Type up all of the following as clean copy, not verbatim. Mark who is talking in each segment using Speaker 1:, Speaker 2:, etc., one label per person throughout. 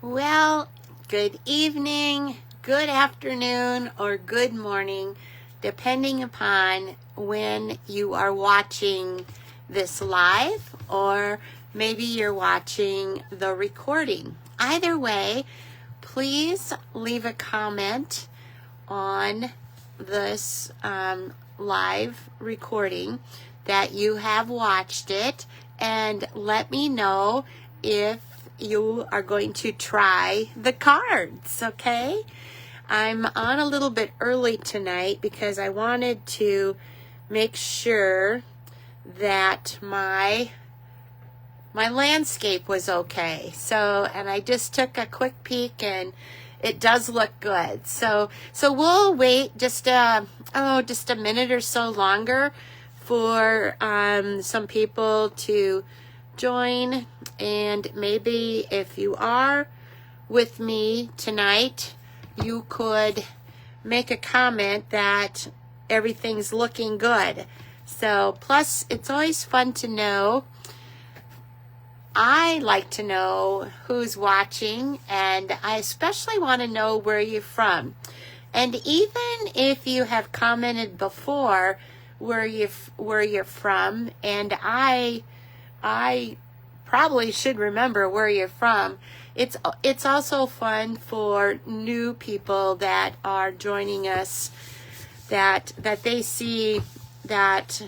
Speaker 1: Well, good evening, good afternoon, or good morning, depending upon when you are watching this live, or maybe you're watching the recording. Either way, please leave a comment on this live recording that you have watched it, and let me know if you are going to try the cards, okay? I'm on a little bit early tonight because I wanted to make sure that my landscape was okay. So, and I just took a quick peek and it does look good. So we'll wait just a minute or so longer for some people to join, and maybe if you are with me tonight, you could make a comment that everything's looking good. So plus it's always fun to know. I like to know who's watching, and I especially want to know where you're from. And even if you have commented before where you're from, and I probably should remember where you're from. It's also fun for new people that are joining us, that they see that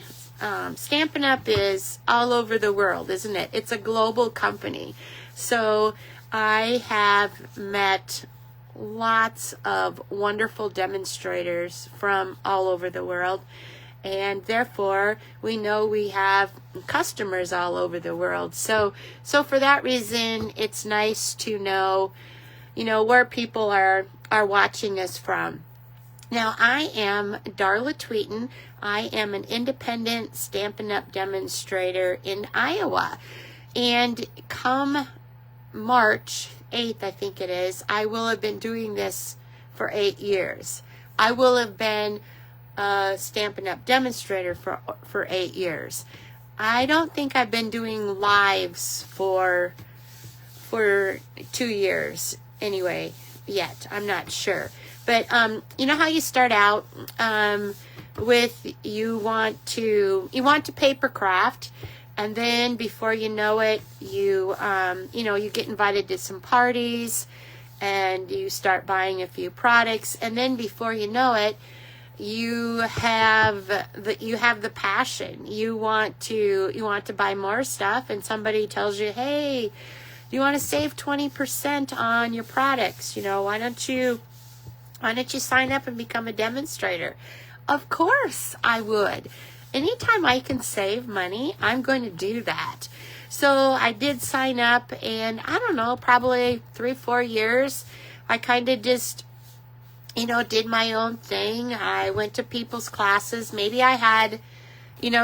Speaker 1: Stampin' Up! Is all over the world, isn't it? It's a global company. So I have met lots of wonderful demonstrators from all over the world. And therefore, we know we have customers all over the world. So for that reason, it's nice to know, where people are watching us from. Now, I am Darla Tweeten. I am an independent Stampin' Up! Demonstrator in Iowa. And come March 8th, I think it is, I will have been doing this for 8 years. I will have been Stampin' Up! Demonstrator for 8 years. I don't think I've been doing lives for 2 years anyway yet. I'm not sure. But you know how you start out with you want to paper craft, and then before you know it, you get invited to some parties, and you start buying a few products, and then before you know it, you have the passion. You want to buy more stuff, and somebody tells you, hey, you want to save 20% on your products. Why don't you sign up and become a demonstrator? Of course I would. Anytime I can save money, I'm going to do that. So I did sign up, and I don't know, probably 3-4 years, I kind of just did my own thing. I went to people's classes. Maybe I had,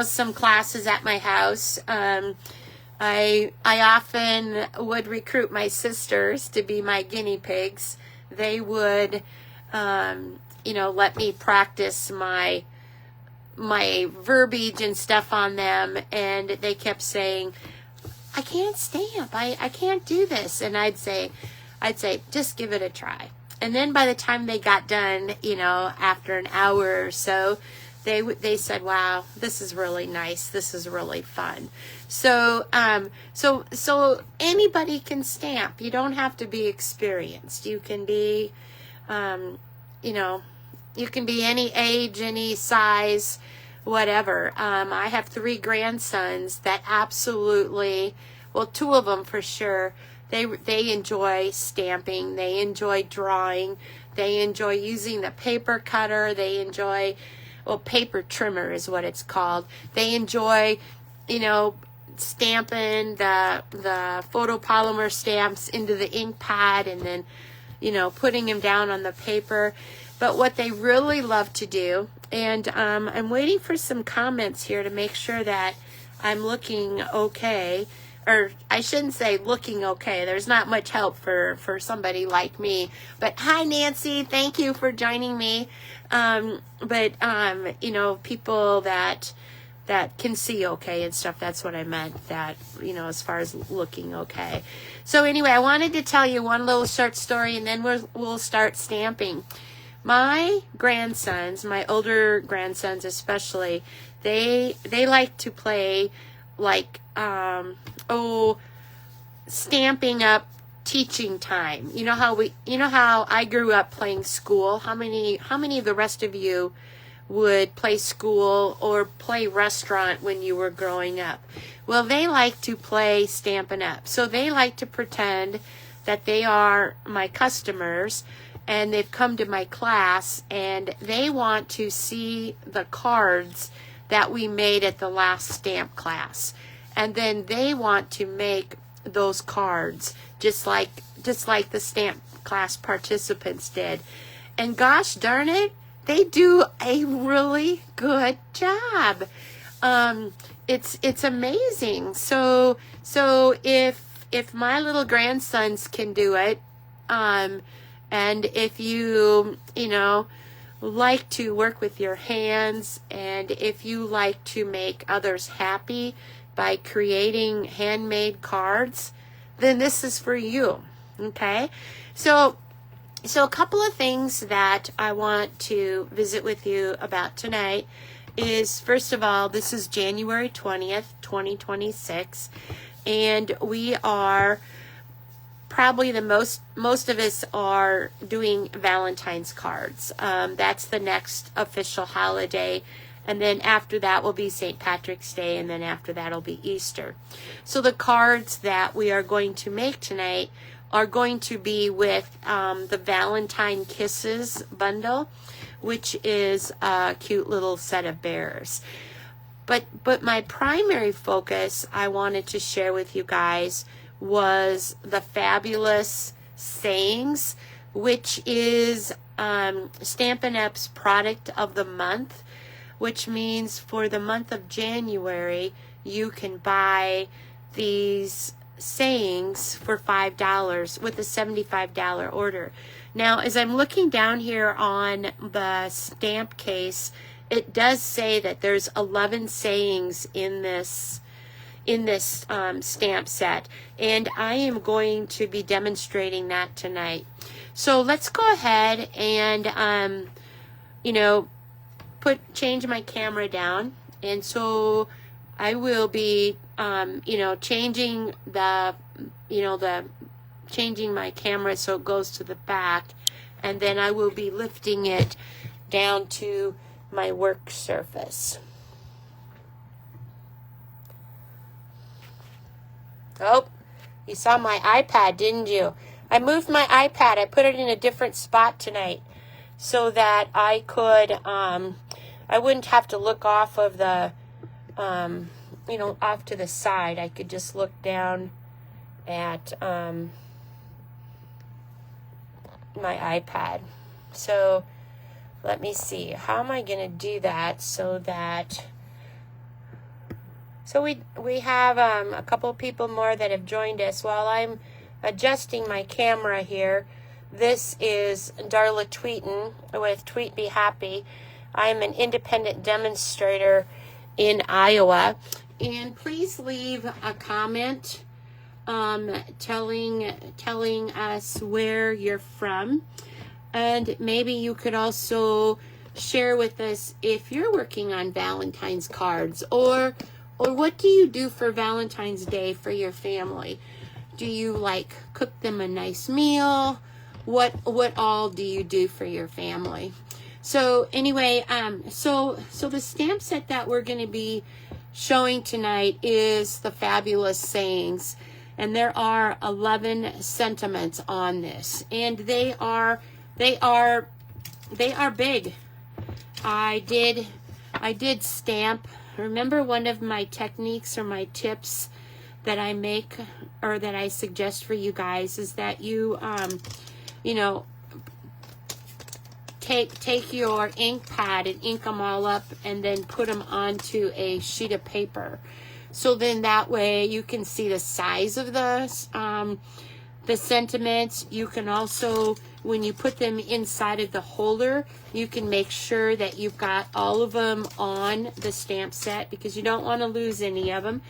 Speaker 1: some classes at my house. I often would recruit my sisters to be my guinea pigs. They would, let me practice my verbiage and stuff on them. And they kept saying, I can't stamp. I can't do this. And I'd say, just give it a try. And then by the time they got done, after an hour or so, they said, wow, this is really nice. This is really fun. So anybody can stamp. You don't have to be experienced. You can be, you can be any age, any size, whatever. I have 3 grandsons that absolutely, well, 2 of them for sure, they enjoy stamping. They enjoy drawing. They enjoy using the paper cutter. They enjoy, paper trimmer is what it's called. They enjoy, stamping the photopolymer stamps into the ink pad, and then, putting them down on the paper. But what they really love to do, and I'm waiting for some comments here to make sure that I'm looking okay. Or I shouldn't say looking okay. There's not much help for somebody like me. But hi, Nancy. Thank you for joining me. People that that can see okay and stuff. That's what I meant, that, you know, as far as looking okay. So anyway, I wanted to tell you one little short story, and then we'll start stamping. My grandsons, my older grandsons especially, they like to play like stamping up teaching time. You know how I grew up playing school? How many of the rest of you would play school or play restaurant when you were growing up? Well, they like to play Stampin' Up. So they like to pretend that they are my customers and they've come to my class and they want to see the cards that we made at the last stamp class. And then they want to make those cards just like the stamp class participants did. And gosh darn it, they do a really good job. It's amazing. So if my little grandsons can do it, and if you like to work with your hands, and if you like to make others happy by creating handmade cards, then this is for you. Okay? So a couple of things that I want to visit with you about tonight is, first of all, this is January 20th, 2026, and we are probably most of us are doing Valentine's cards. That's the next official holiday, and then after that will be St. Patrick's Day, and then after that will be Easter. So the cards that we are going to make tonight are going to be with the Valentine Kisses bundle, which is a cute little set of bears. But my primary focus I wanted to share with you guys was the fabulous sayings, which is Stampin' Up's product of the month, which means for the month of January you can buy these sayings for $5 with a $75 order. Now, as I'm looking down here on the stamp case, it does say that there's 11 sayings in this stamp set, and I am going to be demonstrating that tonight. So let's go ahead and change my camera down, and so I will be changing my camera so it goes to the back, and then I will be lifting it down to my work surface. Oh, you saw my iPad, didn't you? I moved my iPad. I put it in a different spot tonight so that I could, I wouldn't have to look off of the, off to the side. I could just look down at my iPad. So let me see. How am I going to do that so we have a couple of people more that have joined us. While I'm adjusting my camera here, this is Darla Tweeten with Tweet Be Happy. I'm an independent demonstrator in Iowa. And please leave a comment telling us where you're from. And maybe you could also share with us if you're working on Valentine's cards, or what do you do for Valentine's Day for your family? Do you cook them a nice meal? What all do you do for your family? So anyway, so the stamp set that we're going to be showing tonight is the fabulous sayings, and there are 11 sentiments on this, and they are big. I did stamp. Remember, one of my techniques or my tips that I make or that I suggest for you guys is that you take your ink pad and ink them all up and then put them onto a sheet of paper. So then that way you can see the size of the sentiments. You can also, when you put them inside of the holder, you can make sure that you've got all of them on the stamp set, because you don't want to lose any of them.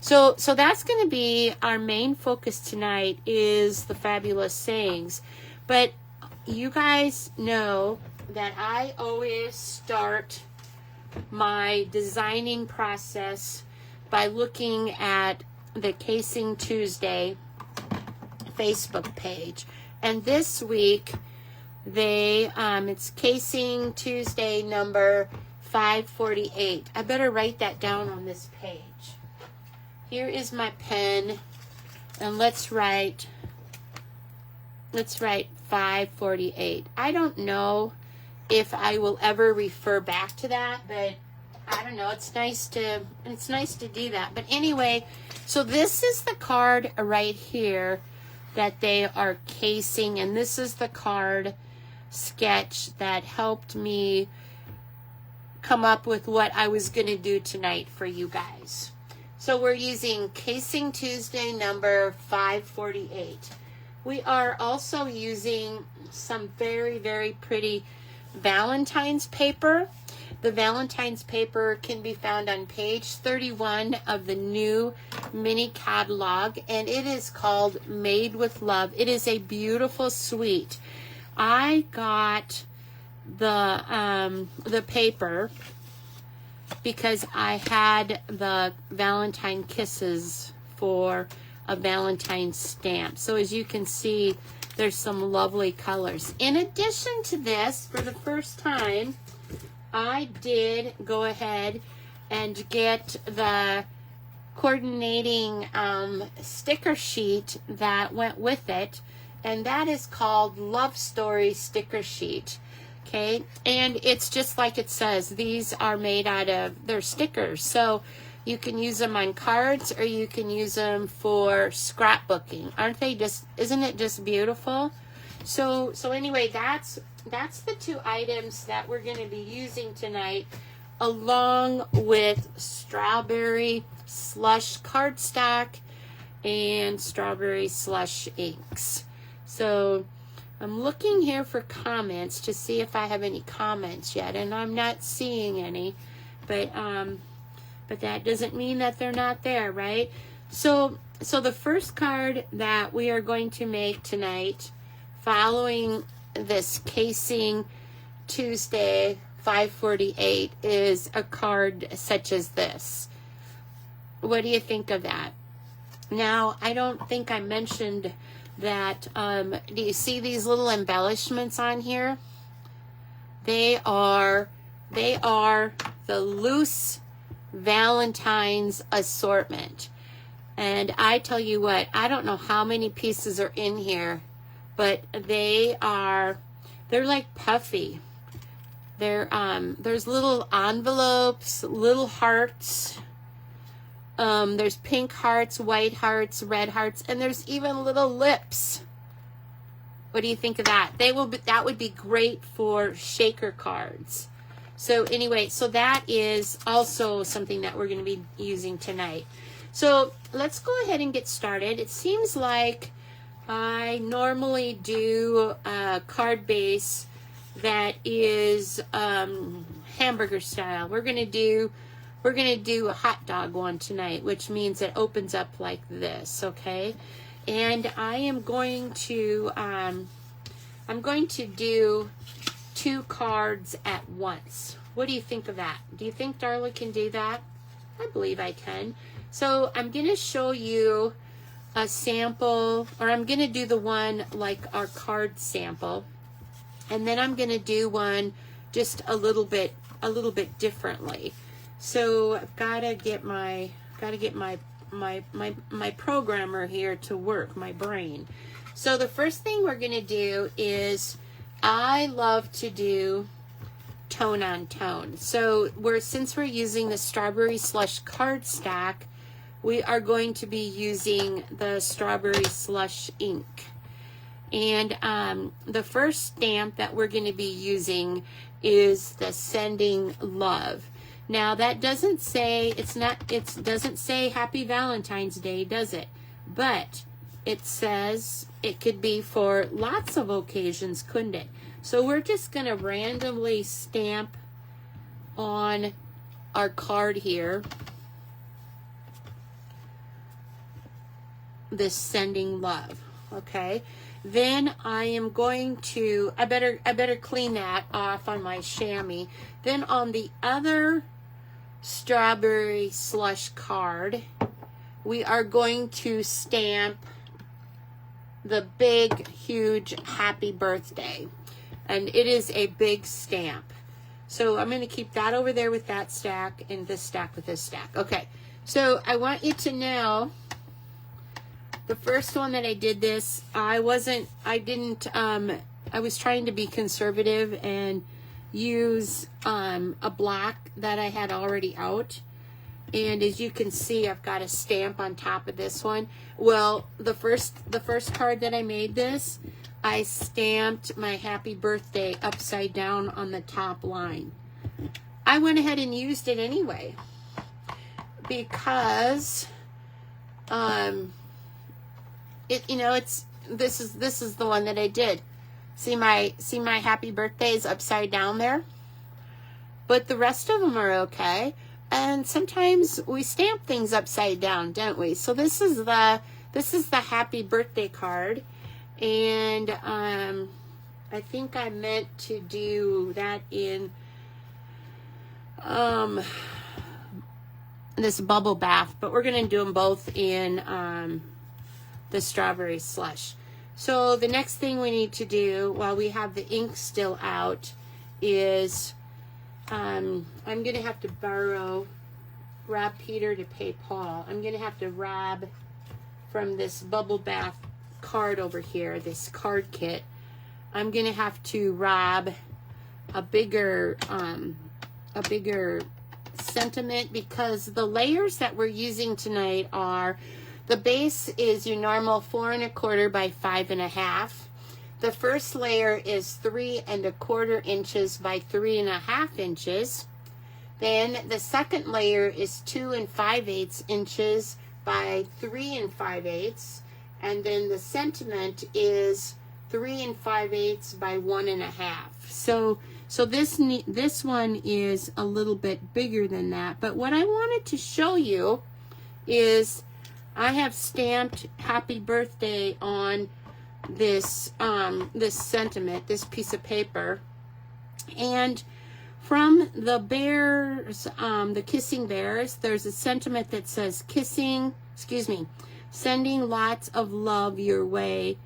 Speaker 1: So that's going to be our main focus tonight, is the fabulous sayings. But you guys know that I always start my designing process by looking at the Casing Tuesday Facebook page. And this week, it's Casing Tuesday number 548. I better write that down on this page. Here is my pen, and let's write 548. I don't know if I will ever refer back to that, but I don't know. It's nice to do that. But anyway, so this is the card right here that they are casing, and this is the card sketch that helped me come up with what I was going to do tonight for you guys. So we're using Casing Tuesday number 548. We are also using some very, very pretty Valentine's paper. The Valentine's paper can be found on page 31 of the new mini catalog, and it is called Made With Love. It is a beautiful suite. I got the paper because I had the Valentine Kisses for a Valentine stamp. So as you can see, there's some lovely colors. In addition to this, for the first time, I did go ahead and get the coordinating sticker sheet that went with it, and that is called Love Story Sticker Sheet. Okay, and it's just like it says. These are made out of, they're stickers, so you can use them on cards or you can use them for scrapbooking. Aren't they just, isn't it just beautiful? So anyway, that's the two items that we're going to be using tonight, along with strawberry slush cardstock and strawberry slush inks. So I'm looking here for comments to see if I have any comments yet, and I'm not seeing any, but that doesn't mean that they're not there, right? So the first card that we are going to make tonight, following this Casing Tuesday 548, is a card such as this. What do you think of that? Now, I don't think I mentioned that, do you see these little embellishments on here? They are the loose Valentine's assortment. And I tell you what, I don't know how many pieces are in here, but they're like puffy. There's little envelopes, little hearts. There's pink hearts, white hearts, red hearts, and there's even little lips. What do you think of that? That would be great for shaker cards. So anyway, so that is also something that we're going to be using tonight. So let's go ahead and get started. It seems like I normally do a card base that is hamburger style. We're gonna do a hot dog one tonight, which means it opens up like this, okay? And I am going to do 2 cards at once. What do you think of that? Do you think Darla can do that? I believe I can. So I'm going to show you a sample, or I'm going to do the one like our card sample, and then I'm going to do one just a little bit differently. So I've got to get my programmer here to work, my brain. So the first thing we're going to do is, I love to do tone on tone. So since we're using the strawberry slush cardstock, we are going to be using the strawberry slush ink. And the first stamp that we're going to be using is the Sending Love. Now that doesn't say, it doesn't say Happy Valentine's Day, does it? But it says it could be for lots of occasions, couldn't it? So we're just going to randomly stamp on our card here this sending love. Okay, then I am going to, I better clean that off on my chamois. Then on the other strawberry slush card, we are going to stamp the big, huge happy birthday. And it is a big stamp. So I'm going to keep that over there with that stack and this stack with this stack. Okay, so I want you to know the first one that I did this, I was trying to be conservative and use a black that I had already out. And as you can see, I've got a stamp on top of this one. Well, the first card that I made this, I stamped my happy birthday upside down on the top line. I went ahead and used it anyway because this is the one that I did. See my happy birthdays upside down there? But the rest of them are okay. And sometimes we stamp things upside down, don't we? So this is the happy birthday card. And I think I meant to do that in this bubble bath, but we're going to do them both in the strawberry slush. So the next thing we need to do while we have the ink still out is I'm going to have to rob Peter to pay Paul. I'm going to have to rob from this bubble bath card over here, this card kit. I'm going to have to rob a bigger sentiment because the layers that we're using tonight are, the base is your normal 4 1/4 by 5 1/2. The first layer is 3 1/4 inches by 3 1/2 inches. Then the second layer is 2 5/8 inches by 3 5/8. And then the sentiment is 3 5/8 by 1 1/2. So this one is a little bit bigger than that. But what I wanted to show you is I have stamped happy birthday on this this sentiment, this piece of paper. And from the bears, the kissing bears, there's a sentiment that says sending lots of love your way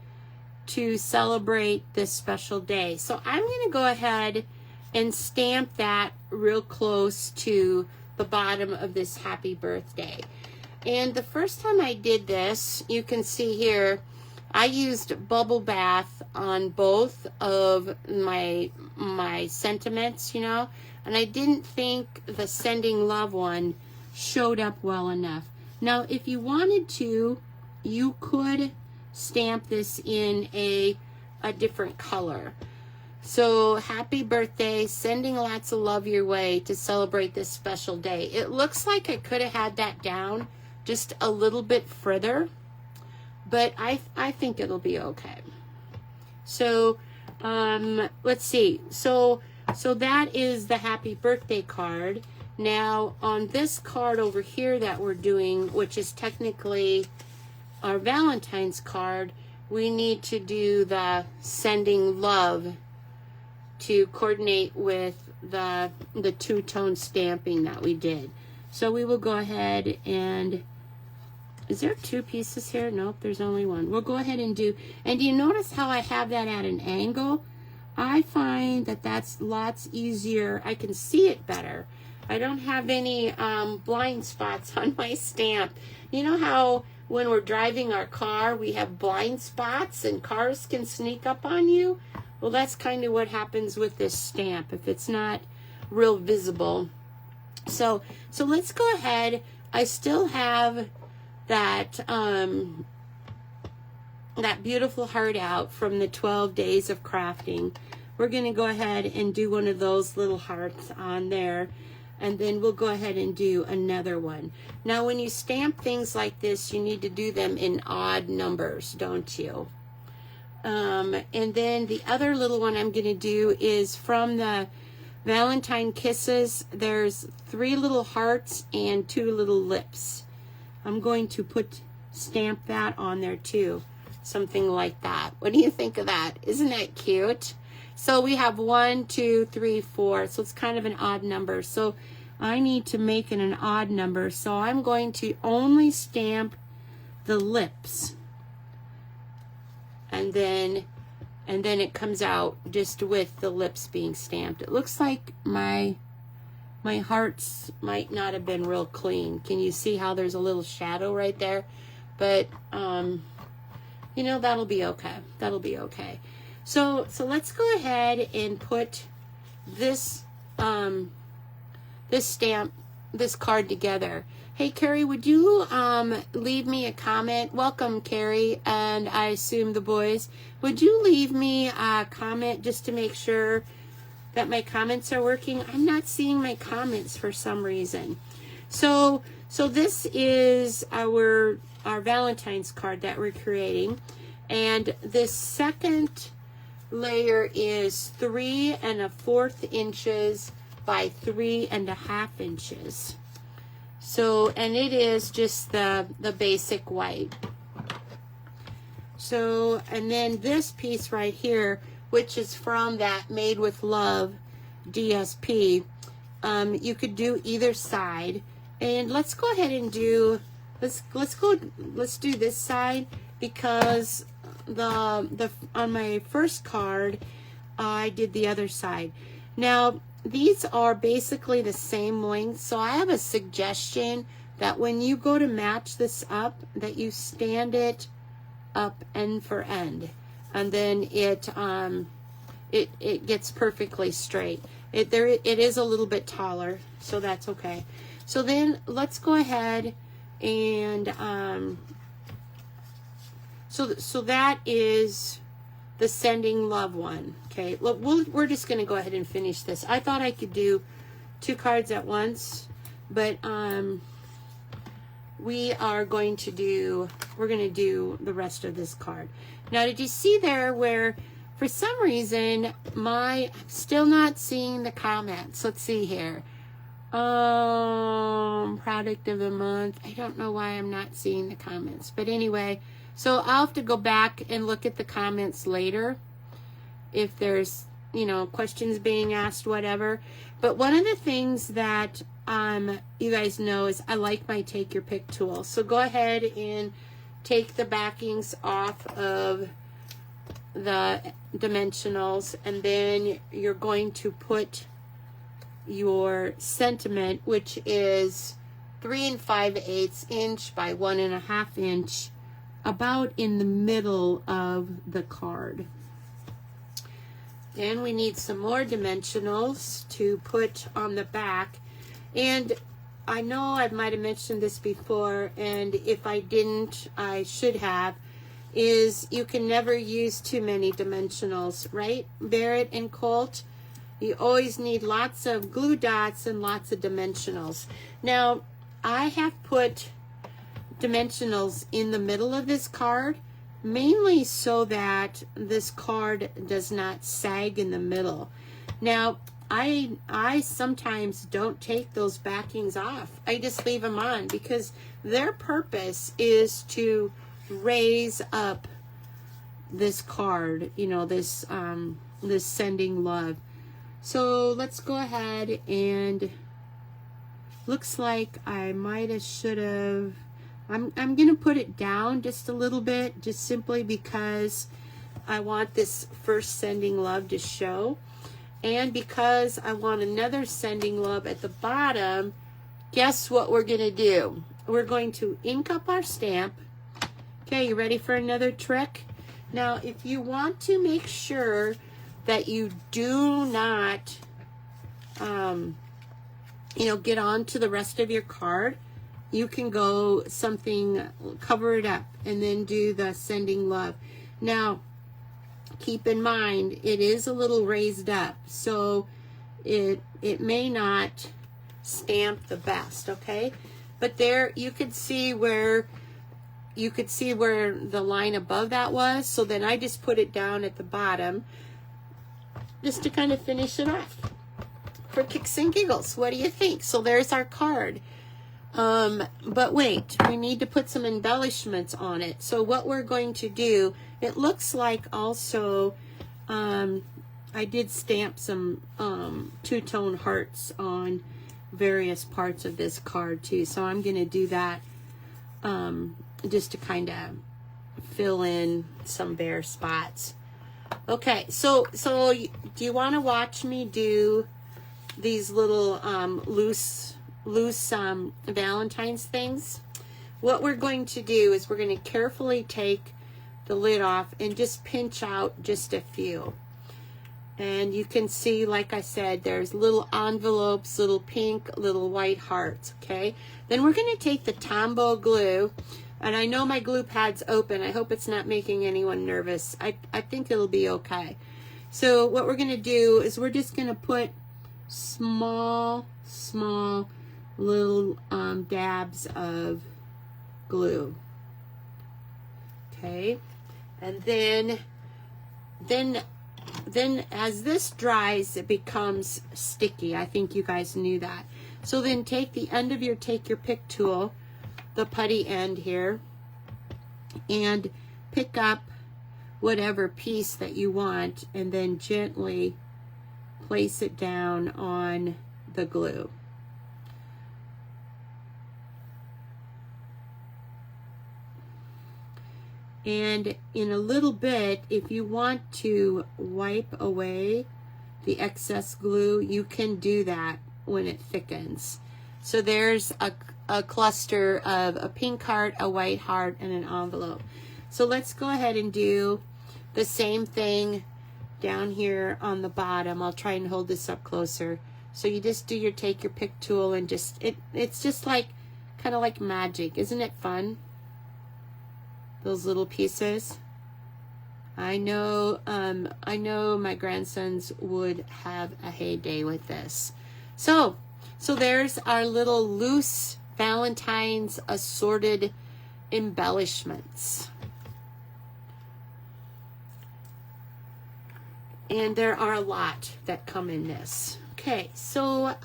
Speaker 1: to celebrate this special day. So I'm going to go ahead and stamp that real close to the bottom of this happy birthday. And the first time I did this, you can see here, I used bubble bath on both of my sentiments, you know, and I didn't think the sending love one showed up well enough. Now, if you wanted to, you could stamp this in a different color. So, happy birthday, sending lots of love your way to celebrate this special day. It looks like I could have had that down just a little bit further, but I think it'll be okay. So, let's see. So that is the happy birthday card. Now, on this card over here that we're doing, which is technically our Valentine's card, we need to do the sending love to coordinate with the two-tone stamping that we did. So we will go ahead and, is there 2 pieces here? Nope, there's only one. We'll go ahead and do, and do you notice how I have that at an angle? I find that that's lots easier. I can see it better. I don't have any blind spots on my stamp. You know how when we're driving our car, we have blind spots and cars can sneak up on you? Well, that's kind of what happens with this stamp if it's not real visible. So let's go ahead. I still have that that beautiful heart out from the 12 days of crafting. We're going to go ahead and do one of those little hearts on there. and then we'll go ahead and do another one. Now, when you stamp things like this, you need to do them in odd numbers, don't you? And then the other little one I'm going to do is from the Valentine Kisses. There's 3 little hearts and 2 little lips. I'm going to stamp that on there too. Something like that. What do you think of that? Isn't that cute? So we have 1, 2, 3, 4. So it's kind of an odd number. So I need to make it an odd number. So I'm going to only stamp the lips. And then it comes out just with the lips being stamped. It looks like my hearts might not have been real clean. Can you see how there's a little shadow right there? But you know, that'll be okay. That'll be okay. So let's go ahead and put this this card together. Hey, Carrie, would you leave me a comment? Welcome, Carrie, and I assume the boys. Would you leave me a comment just to make sure that my comments are working? I'm not seeing my comments for some reason. So this is our Valentine's card that we're creating, and this second layer is 3 1/4 inches by 3 1/2 inches. So, and it is just the basic white. So, and then this piece right here, which is from that Made With Love DSP, you could do either side. And let's go ahead and do, let's do this side, because on my first card, I did the other side. Now, these are basically the same length, so I have a suggestion that when you go to match this up, that you stand it up end for end, and then it gets perfectly straight. It is a little bit taller, so that's okay. So then let's go ahead and so that is the Sending Love one. Okay, look, we're just going to go ahead and finish this. I thought I could do 2 cards at once, but we're going to do the rest of this card. Now, did you see there where for some reason I'm still not seeing the comments? Let's see here. Product of the month. I don't know why I'm not seeing the comments, but anyway, so I'll have to go back and look at the comments later if there's, you know, questions being asked, whatever. But one of the things that you guys know is I like my take your pick tool. So go ahead and take the backings off of the dimensionals, and then you're going to put your sentiment, which is 3 5/8 inch by 1 1/2 inch, about in the middle of the card. Then we need some more dimensionals to put on the back. And I know I might have mentioned this before, and if I didn't, I should have, is you can never use too many dimensionals, right, Barrett and Colt? You always need lots of glue dots and lots of dimensionals. Now, I have put dimensionals in the middle of this card, mainly so that this card does not sag in the middle. Now, I sometimes don't take those backings off. I just leave them on because their purpose is to raise up this card, you know, this this Sending Love. So let's go ahead, and looks like I might have should have. I'm going to put it down just a little bit, just simply because I want this first Sending Love to show. And because I want another Sending Love at the bottom, guess what we're going to do? We're going to ink up our stamp. Okay, you ready for another trick? Now, if you want to make sure that you do not, get on to the rest of your card, you can go something, cover it up, and then do the Sending Love. Now, keep in mind, it is a little raised up, so it may not stamp the best, okay? But there you could see where the line above that was, so then I just put it down at the bottom just to kind of finish it off for kicks and giggles. What do you think? So there's our card. But wait, we need to put some embellishments on it. So what we're going to do, it looks like also, I did stamp some two-tone hearts on various parts of this card too. So I'm going to do that just to kind of fill in some bare spots. Okay, so do you want to watch me do these little loose Valentine's things? What we're going to do is we're going to carefully take the lid off and just pinch out just a few. And you can see, like I said, there's little envelopes, little pink, little white hearts, okay? Then we're going to take the Tombow glue, and I know my glue pad's open. I hope it's not making anyone nervous. I think it'll be okay. So what we're going to do is we're just going to put small little dabs of glue, okay? And then as this dries, it becomes sticky. I think you guys knew that. So then take the end of your take your pick tool, the putty end here, and pick up whatever piece that you want, and then gently place it down on the glue. And in a little bit, if you want to wipe away the excess glue, you can do that when it thickens. So there's a cluster of a pink heart, a white heart, and an envelope. So let's go ahead and do the same thing down here on the bottom. I'll try and hold this up closer. So you just do your take your pick tool and just, it's just like, kind of like magic. Isn't it fun? Those little pieces. I know my grandsons would have a heyday with this. So there's our little loose Valentine's assorted embellishments. And there are a lot that come in this. Okay, so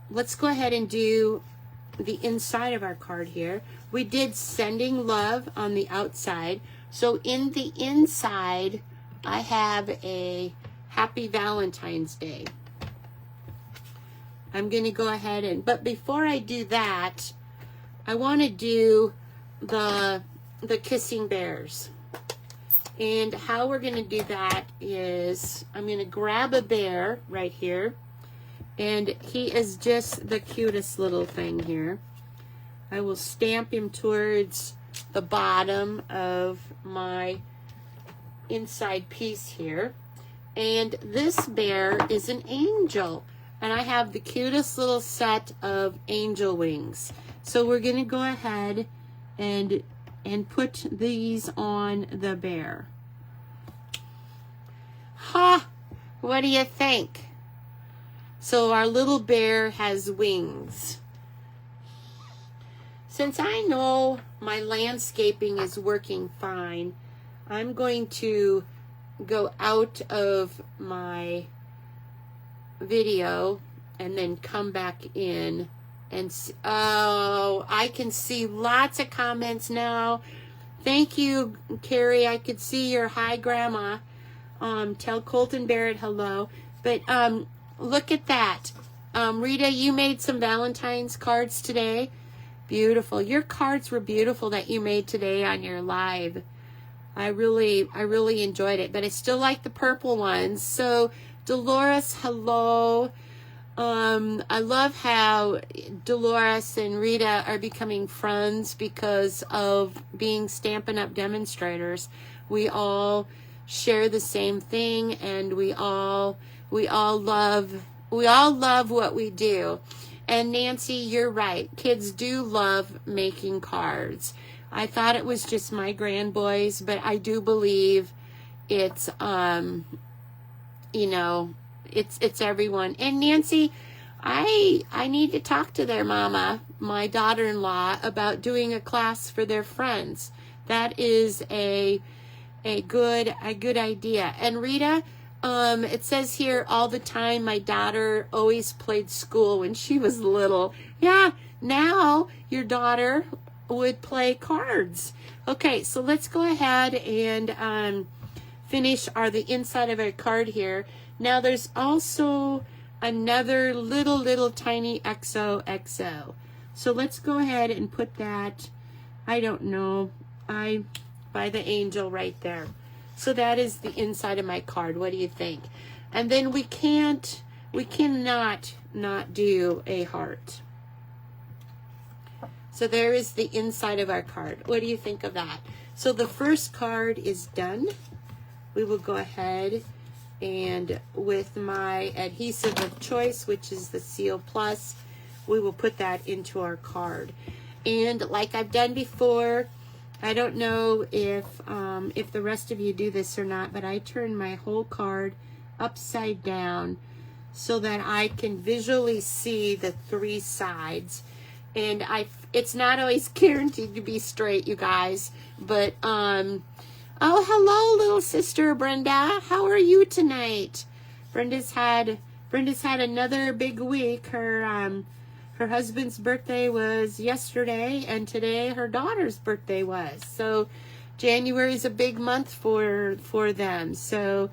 Speaker 1: let's go ahead and do the inside of our card here. We did sending love on the outside. So in the inside, I have a happy Valentine's Day. I'm going to go ahead but before I do that, I want to do the kissing bears. And how we're going to do that is I'm going to grab a bear right here. And he is just the cutest little thing here. I will stamp him towards the bottom of my inside piece here. And this bear is an angel. And I have the cutest little set of angel wings. So we're going to go ahead and put these on the bear. Ha! What do you think? So our little bear has wings. Since I know my landscaping is working fine, I'm going to go out of my video and then come back in and oh, I can see lots of comments now. Thank you, Carrie. I could see your hi, Grandma. Tell Colton Barrett hello. But look at that. Rita, you made some Valentine's cards today. Beautiful. Your cards were beautiful that you made today on your live. I really enjoyed it, but I still like the purple ones. So Dolores, hello. I love how Dolores and Rita are becoming friends because of being Stampin' Up! Demonstrators. We all share the same thing, and we all love what we do. And Nancy, you're right. Kids do love making cards. I thought it was just my grandboys, but I do believe it's it's everyone. And Nancy, I need to talk to their mama, my daughter-in-law, about doing a class for their friends. That is a good idea. And Rita, it says here, all the time my daughter always played school when she was little. Yeah, now your daughter would play cards. Okay, so let's go ahead and finish the inside of our card here. Now there's also another little tiny XOXO. So let's go ahead and put that, I don't know, by the angel right there. So that is the inside of my card. What do you think? And then we cannot not do a heart. So there is the inside of our card. What do you think of that? So the first card is done. We will go ahead and with my adhesive of choice, which is the Seal Plus, we will put that into our card. And like I've done before, I don't know if the rest of you do this or not, but I turn my whole card upside down so that I can visually see the three sides. And it's not always guaranteed to be straight, you guys, but oh, hello, little sister Brenda. How are you tonight? Brenda's had another big week. Her husband's birthday was yesterday, and today her daughter's birthday was. So January is a big month for them. So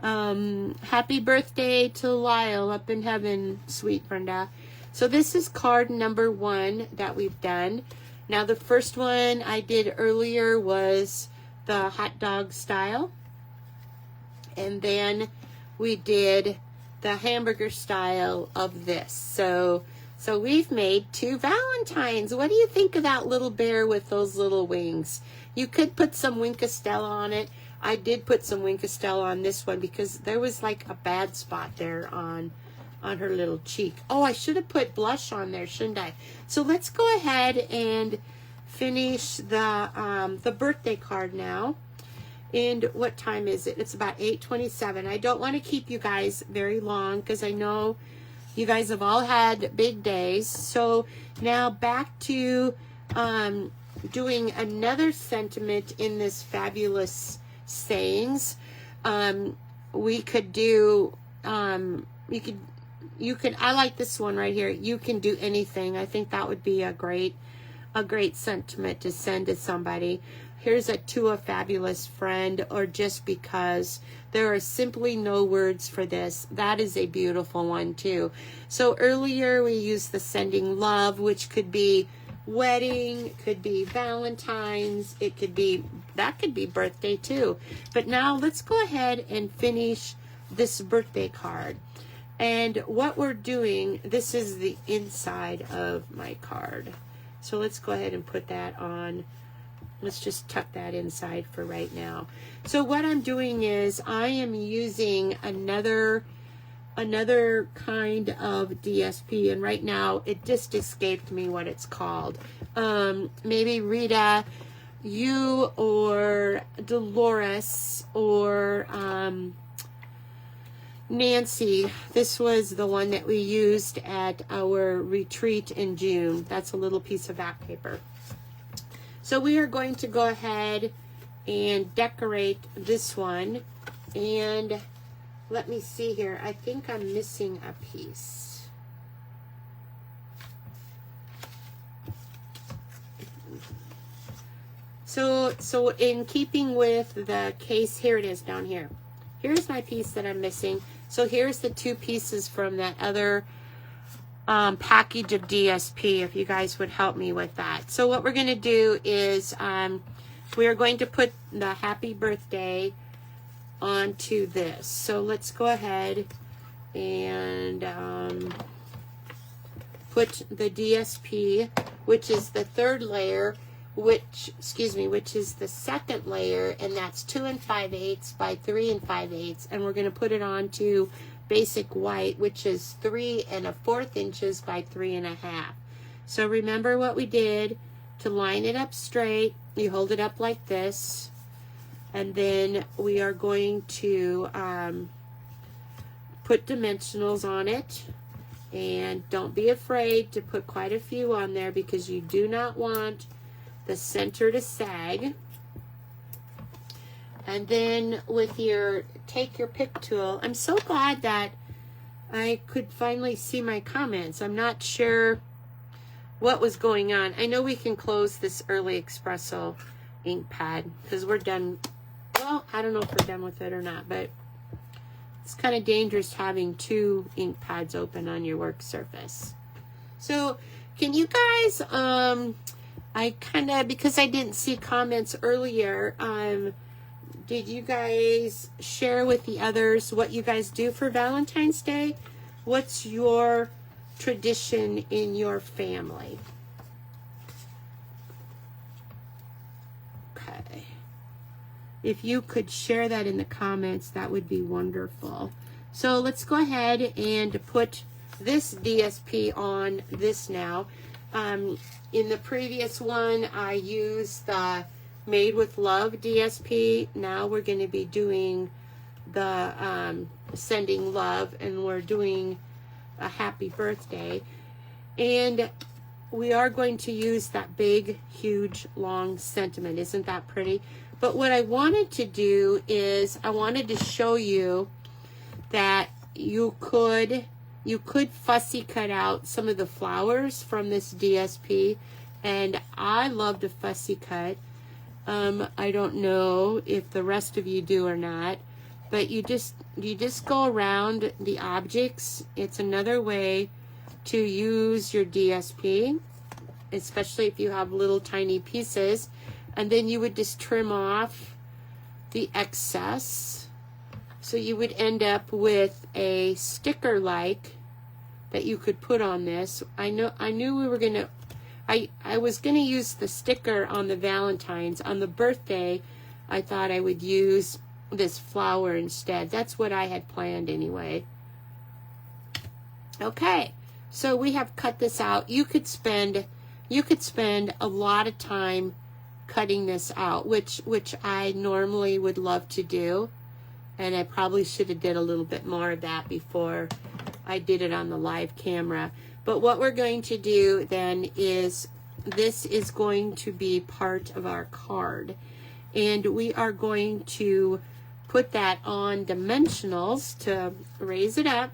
Speaker 1: happy birthday to Lyle up in heaven, sweet Brenda. So this is card number 1 that we've done. Now the first one I did earlier was the hot dog style. And then we did the hamburger style of this. So we've made 2 Valentines. What do you think of that little bear with those little wings? You could put some Winkestella on it. I did put some Winkestella on this one because there was like a bad spot there on her little cheek. Oh, I should have put blush on there, shouldn't I? So let's go ahead and finish the birthday card now. And what time is it? It's about 8:27. I don't want to keep you guys very long because I know you guys have all had big days. So now back to doing another sentiment in this fabulous sayings. We could do, you could, I like this one right here. You can do anything. I think that would be a great sentiment to send to somebody. Here's to a fabulous friend, or just because. There are simply no words for this. That is a beautiful one too. So earlier we used the sending love, which could be wedding, could be Valentine's, that could be birthday too. But now let's go ahead and finish this birthday card. And what we're doing, this is the inside of my card. So let's go ahead and put that on. Let's just tuck that inside for right now. So what I'm doing is I am using another kind of DSP, and right now it just escaped me what it's called. Maybe Rita, you or Dolores or Nancy, this was the one that we used at our retreat in June. That's a little piece of that paper. So we are going to go ahead and decorate this one. And let me see here. I think I'm missing a piece. So in keeping with the case, here it is down here. Here's my piece that I'm missing. So here's the 2 pieces from that other package of DSP, if you guys would help me with that. So what we're going to do is we are going to put the happy birthday onto this. So let's go ahead and put the DSP, which is the 3rd layer, which is the 2nd layer, and that's 2 5/8 by 3 5/8, and we're going to put it onto basic white, which is 3 1/4 inches by 3 1/2. So remember what we did. To line it up straight, you hold it up like this, and then we are going to put dimensionals on it, And don't be afraid to put quite a few on there because you do not want the center to sag. And then with your, take your pick tool. I'm so glad that I could finally see my comments. I'm not sure what was going on. I know we can close this early espresso ink pad because we're done. Well, I don't know if we're done with it or not, but it's kind of dangerous having two ink pads open on your work surface. So can you guys, I kind of, because I didn't see comments earlier, did you guys share with the others what you guys do for Valentine's Day? What's your tradition in your family? Okay. If you could share that in the comments, that would be wonderful. So let's go ahead and put this DSP on this now. In the previous one, I used the Made With Love DSP. Now we're going to be doing the Sending Love, and we're doing a happy birthday. And we are going to use that big, huge, long sentiment. Isn't that pretty? But what I wanted to do is I wanted to show you that you could fussy cut out some of the flowers from this DSP, and I love to fussy cut. I don't know if the rest of you do or not, but you just go around the objects. It's another way to use your DSP, especially if you have little tiny pieces. And then you would just trim off the excess. So you would end up with a sticker like that you could put on this. I knew we were gonna, I was gonna use the sticker on the Valentine's. On the birthday, I thought I would use this flower instead. That's what I had planned anyway. Okay, so we have cut this out. You could spend a lot of time cutting this out, which I normally would love to do, and I probably should have did a little bit more of that before I did it on the live camera. But what we're going to do then is, this is going to be part of our card, and we are going to put that on dimensionals to raise it up.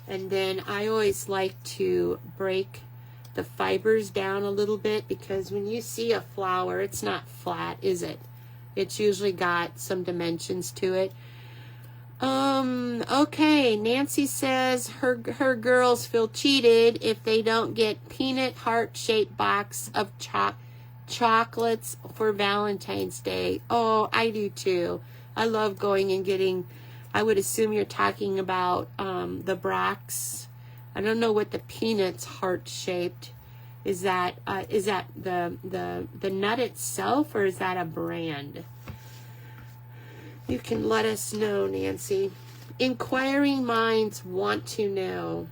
Speaker 1: And then I always like to break the fibers down a little bit, because when you see a flower, it's not flat, is it? It's usually got some dimensions to it. Okay, Nancy says her girls feel cheated if they don't get peanut heart-shaped box of chocolates for Valentine's Day. Oh, I do too. I love going and getting, I would assume you're talking about the Brock's. I don't know what the peanuts heart-shaped. Is that the nut itself, or is that a brand? You can let us know, Nancy. Inquiring minds want to know.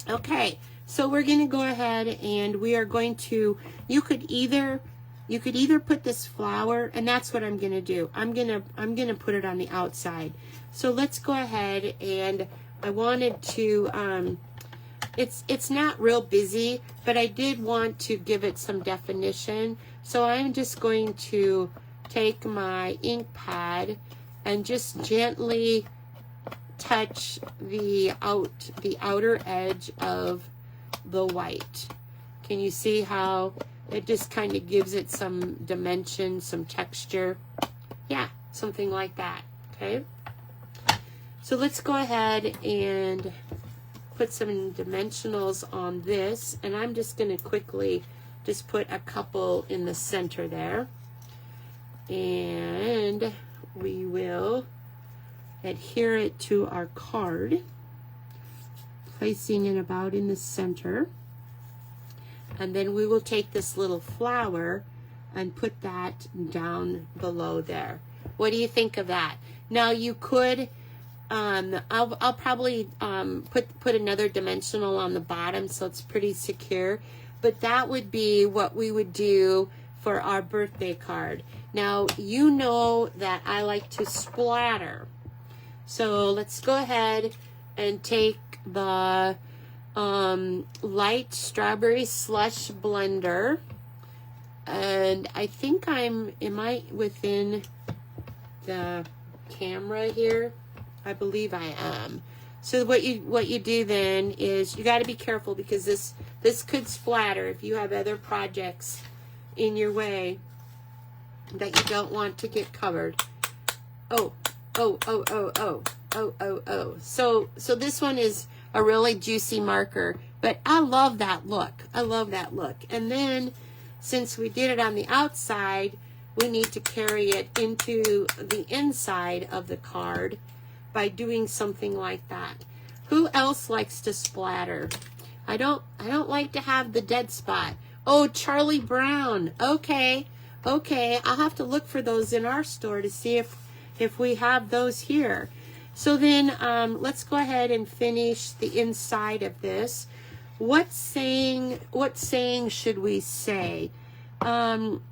Speaker 1: Okay, so we're going to go ahead and we are going to, you could either put this flower, and that's what I'm going to do. I'm going to put it on the outside. So let's go ahead, and I wanted to it's not real busy, but I did want to give it some definition. So I'm just going to take my ink pad and just gently touch the outer edge of the white. Can you see how it just kind of gives it some dimension, some texture? Yeah, something like that. Okay, so let's go ahead and put some dimensionals on this, and I'm just going to quickly just put a couple in the center there, and we will adhere it to our card, placing it about in the center, and then we will take this little flower and put that down below there. What do you think of that? Now you could I'll probably put another dimensional on the bottom so it's pretty secure, but that would be what we would do for our birthday card. Now, you know that I like to splatter. So let's go ahead and take the light strawberry slush blender. And I think am I within the camera here? I believe I am. So what you do then is you got to be careful, because this could splatter if you have other projects in your way that you don't want to get covered. Oh. So this one is a really juicy marker, but I love that look. I love that look. And then since we did it on the outside, we need to carry it into the inside of the card by doing something like that. Who else likes to splatter? I don't like to have the dead spot. Oh, Charlie Brown. Okay. I'll have to look for those in our store to see if we have those here. So then let's go ahead and finish the inside of this. What saying should we say? I'm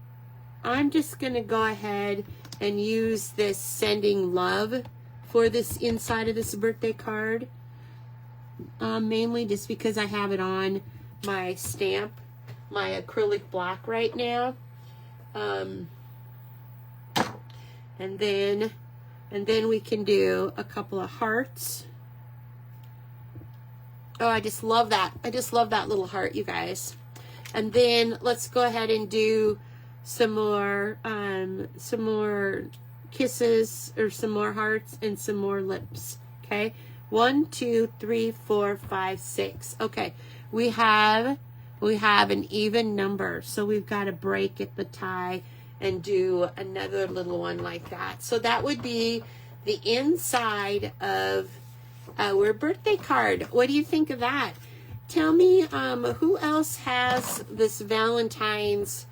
Speaker 1: just gonna go ahead and use this sending love for this inside of this birthday card, mainly just because I have it on my stamp, my acrylic block right now. And then we can do a couple of hearts. Oh, I just love that. I just love that little heart, you guys. And then let's go ahead and do some more kisses, or some more hearts, and some more lips. Okay, 1, 2, 3, 4, 5, 6. Okay, we have an even number, so we've got to break at the tie and do another little one like that. So that would be the inside of our birthday card. What do you think of that? Tell me, who else has this Valentine's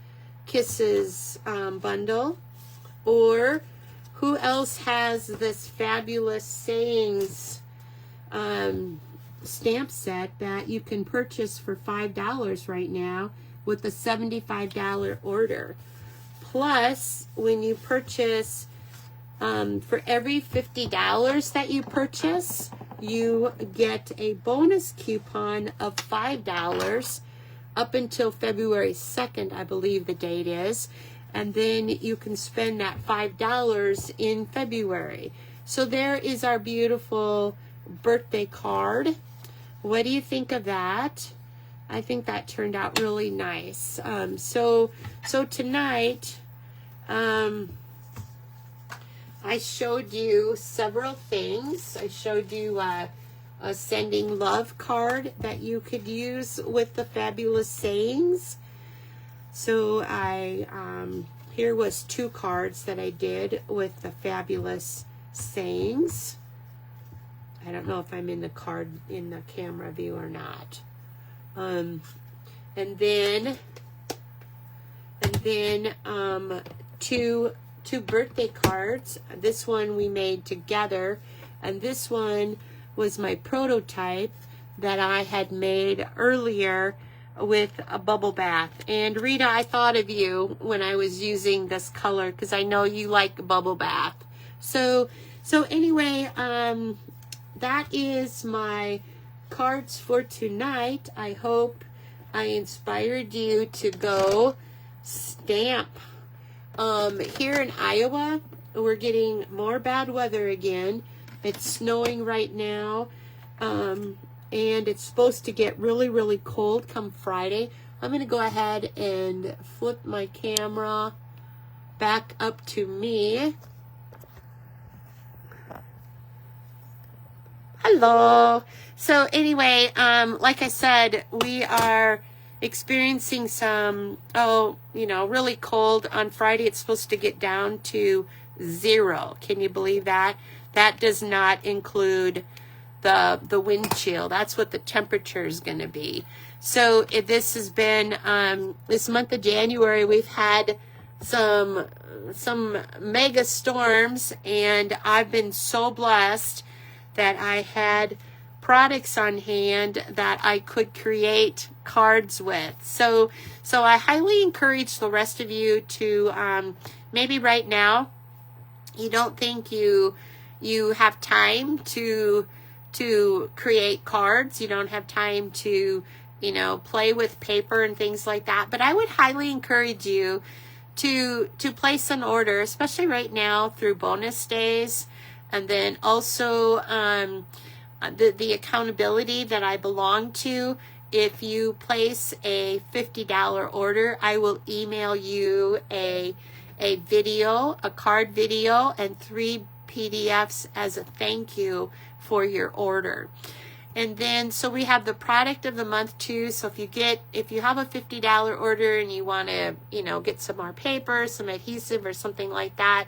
Speaker 1: Kisses bundle? Or who else has this fabulous sayings stamp set that you can purchase for $5 right now with a $75 order? Plus, when you purchase, for every $50 that you purchase, you get a bonus coupon of $5 up until February 2nd, I believe the date is. And then you can spend that $5 in February. So there is our beautiful birthday card. What do you think of that? I think that turned out really nice. So tonight, I showed you several things. I showed you a sending love card that you could use with the fabulous sayings. So here was 2 cards that I did with the fabulous sayings. I don't know if I'm in the camera view or not. And then two birthday cards. This one we made together, and this one was my prototype that I had made earlier with a bubble bath. And Rita, I thought of you when I was using this color, because I know you like bubble bath. So anyway, that is my cards for tonight. I hope I inspired you to go stamp. Here in Iowa, we're getting more bad weather again. It's snowing right now, and it's supposed to get really, really cold come Friday. I'm going to go ahead and flip my camera back up to me. Hello. So anyway, like I said, we are experiencing some, really cold. On Friday, it's supposed to get down to 0. Can you believe that? That does not include the wind chill. That's what the temperature is going to be. So this has been, this month of January, we've had some mega storms, and I've been so blessed that I had products on hand that I could create cards with. So I highly encourage the rest of you to maybe right now you don't think you you have time to create cards. You don't have time to, you know, play with paper and things like that. But I would highly encourage you to place an order, especially right now through bonus days. And then also the accountability that I belong to. If you place a $50 order, I will email you a video, a card video, and 3 PDFs as a thank you for your order. And then, so we have the product of the month too. So if you have a $50 order and you want to, you know, get some more paper, some adhesive or something like that,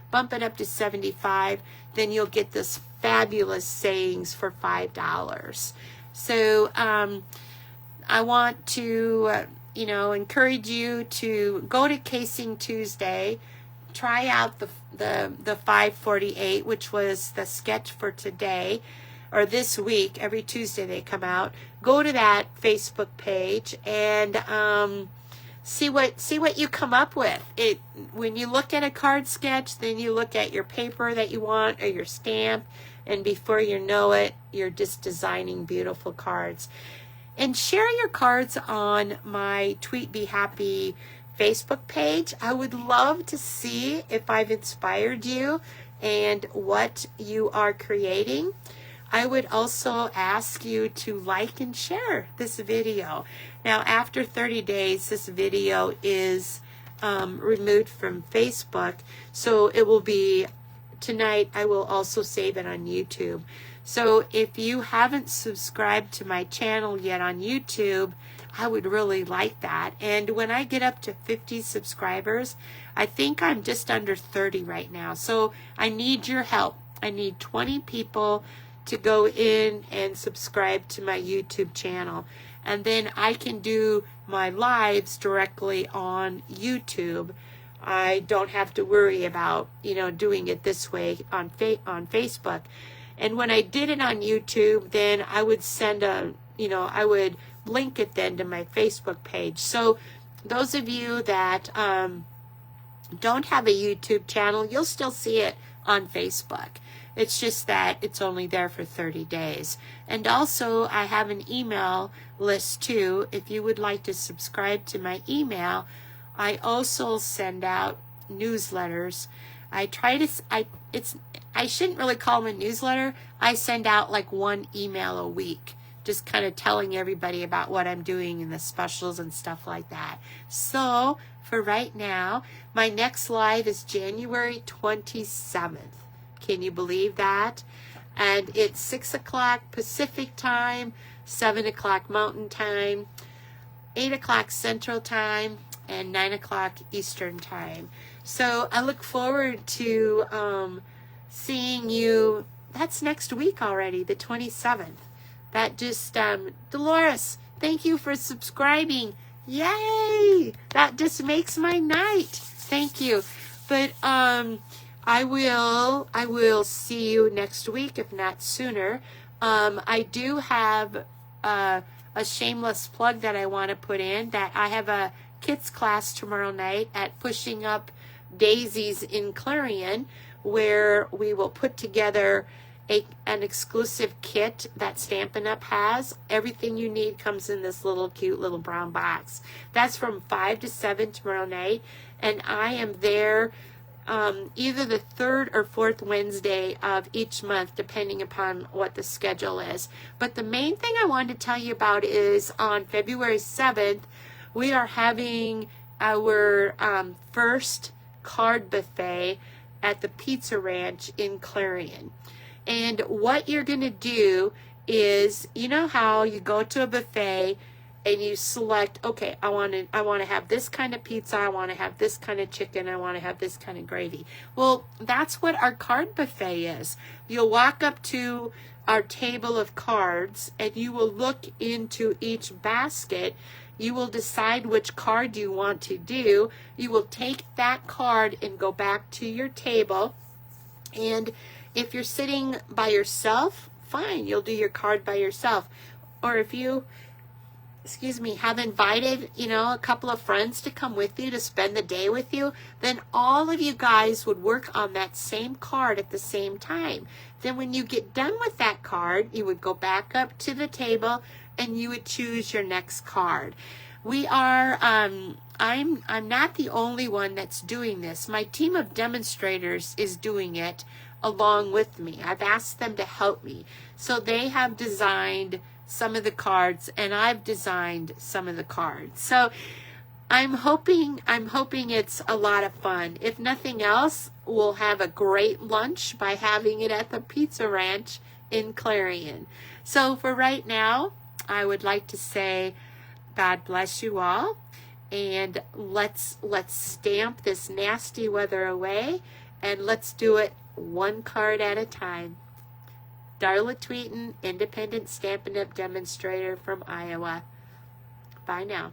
Speaker 1: bump it up to $75, then you'll get this fabulous sayings for $5. So I want to, you know, encourage you to go to Casing Tuesday, try out the 548, which was the sketch for today, or this week. Every Tuesday they come out. Go to that Facebook page and see what you come up with. When you look at a card sketch, then you look at your paper that you want or your stamp, and before you know it, you're just designing beautiful cards. And share your cards on my Tweet Be Happy Facebook page. I would love to see if I've inspired you and what you are creating. I would also ask you to like and share this video. Now, after 30 days, this video is removed from Facebook, so it will be tonight. I will also save it on YouTube. So if you haven't subscribed to my channel yet on YouTube, I would really like that. And when I get up to 50 subscribers, I think I'm just under 30 right now. So I need your help. I need 20 people to go in and subscribe to my YouTube channel. And then I can do my lives directly on YouTube. I don't have to worry about, you know, doing it this way on Facebook. And when I did it on YouTube, then I would send I would link it then to my Facebook page. So those of you that don't have a YouTube channel, you'll still see it on Facebook. It's just that it's only there for 30 days. And also, I have an email list too. If you would like to subscribe to my email, I also send out newsletters. I shouldn't really call them a newsletter. I send out like 1 email a week, just kind of telling everybody about what I'm doing and the specials and stuff like that. So for right now, my next live is January 27th. Can you believe that? And it's 6 o'clock Pacific time, 7 o'clock Mountain time, 8 o'clock Central time, and 9 o'clock Eastern time. So I look forward to seeing you. That's next week already, the 27th. That just, Dolores, thank you for subscribing. Yay! That just makes my night. Thank you. But I will see you next week, if not sooner. I do have a shameless plug that I want to put in, that I have a kids class tomorrow night at Pushing Up Daisies in Clarion, where we will put together an exclusive kit that Stampin' Up! Has. Everything you need comes in this little cute little brown box. That's from 5 to 7 tomorrow night, and I am there either the 3rd or 4th Wednesday of each month, depending upon what the schedule is. But the main thing I wanted to tell you about is on February 7th, we are having our first card buffet at the Pizza Ranch in Clarion. And what you're going to do is, you know how you go to a buffet and you select, okay, I want to have this kind of pizza, I want to have this kind of chicken, I want to have this kind of gravy. Well, that's what our card buffet is. You'll walk up to our table of cards and you will look into each basket. You will decide which card you want to do. You will take that card and go back to your table. And if you're sitting by yourself, fine, you'll do your card by yourself. Or if you have invited, a couple of friends to come with you to spend the day with you, then all of you guys would work on that same card at the same time. Then when you get done with that card, you would go back up to the table and you would choose your next card. We are, I'm not the only one that's doing this. My team of demonstrators is doing it along with me. I've asked them to help me. So they have designed some of the cards and I've designed some of the cards. So I'm hoping it's a lot of fun. If nothing else, we'll have a great lunch by having it at the Pizza Ranch in Clarion. So for right now, I would like to say God bless you all, and let's stamp this nasty weather away, and let's do it one card at a time. Darla Tweeten, independent Stampin' Up! Demonstrator from Iowa. Bye now.